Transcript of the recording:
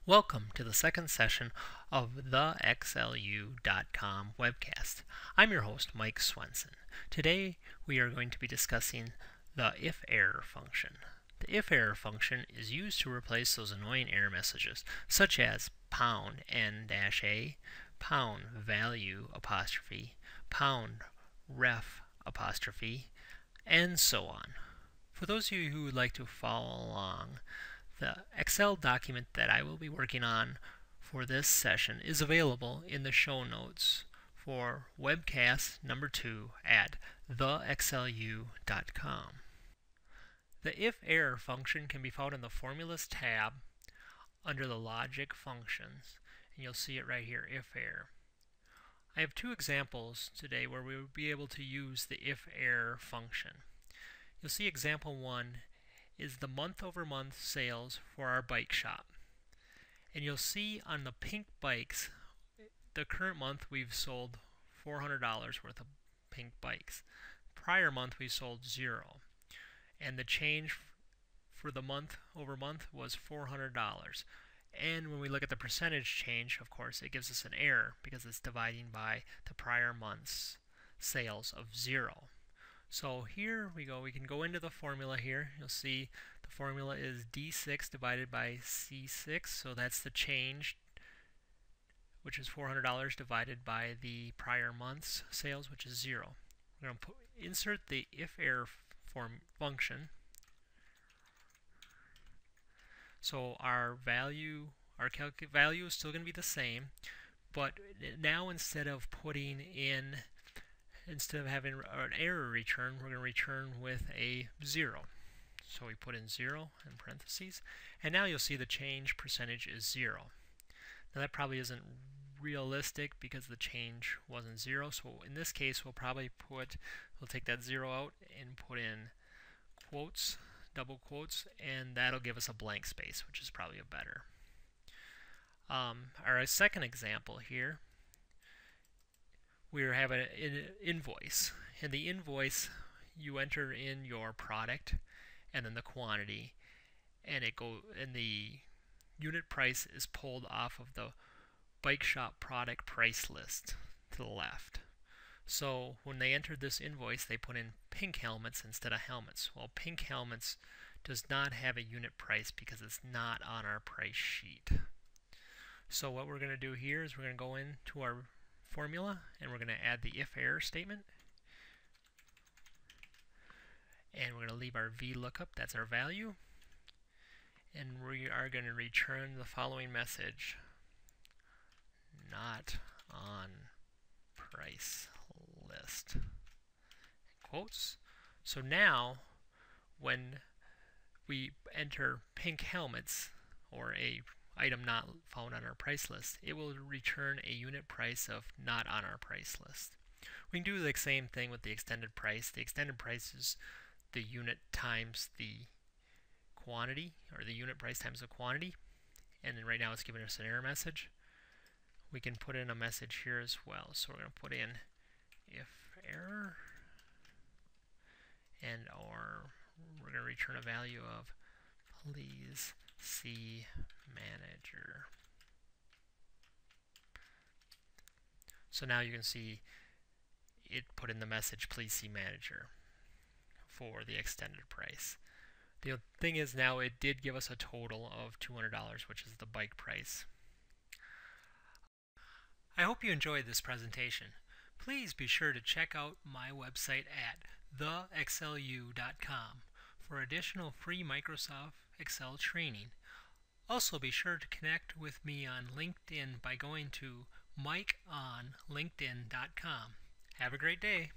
Welcome to the second session of the XLU.com webcast. I'm your host, Mike Swenson. Today we are going to be discussing the IFERROR function. The IFERROR function is used to replace those annoying error messages, such as $n-a, $value apostrophe, $ref apostrophe, and so on. For those of you who would like to follow along, the Excel document that I will be working on for this session is available in the show notes for webcast number 2 at thexlu.com. The IFERROR function can be found in the Formulas tab under the Logic Functions, and you'll see it right here, IFERROR. I have two examples today where we will be able to use the IFERROR function. You'll see example 1 is the month-over-month sales for our bike shop. And you'll see on the pink bikes, the current month we've sold $400 worth of pink bikes. Prior month we sold 0. And the change for the month-over-month was $400. And when we look at the percentage change, of course, it gives us an error because it's dividing by the prior month's sales of 0. So here we go. We can go into the formula here. You'll see the formula is D6 divided by C6. So that's the change, which is $400 divided by the prior month's sales, which is 0. We're going to insert the IFERROR function. So our value is still going to be the same, but now instead of having an error return, we're going to return with a 0. So we put in 0 in parentheses, and now you'll see the change percentage is 0. Now that probably isn't realistic because the change wasn't 0, so in this case we'll take that 0 out and put in quotes, double quotes, and that'll give us a blank space, which is probably a better. Our second example here, we have an invoice. In the invoice, you enter in your product and then the quantity, and the unit price is pulled off of the bike shop product price list to the left. So when they entered this invoice, they put in pink helmets instead of helmets. Well, pink helmets does not have a unit price because it's not on our price sheet. So what we're going to do here is we're going to go into our formula and we're going to add the IFERROR statement, and we're going to leave our VLOOKUP, that's our value, and we are going to return the following message: not on price list, quotes. So now when we enter pink helmets or a item not found on our price list, it will return a unit price of not on our price list. We can do the same thing with the extended price. The extended price is the unit times the quantity, or the unit price times the quantity, and then right now it's giving us an error message. We can put in a message here as well. So we're going to put in IFERROR, and we're going to return a value of please see manager. So now you can see it put in the message please see manager for the extended price. The thing is, now it did give us a total of $200, which is the bike price. I hope you enjoyed this presentation. Please be sure to check out my website at thexlu.com for additional free Microsoft Excel training. Also be sure to connect with me on LinkedIn by going to mikeonlinkedin.com. Have a great day.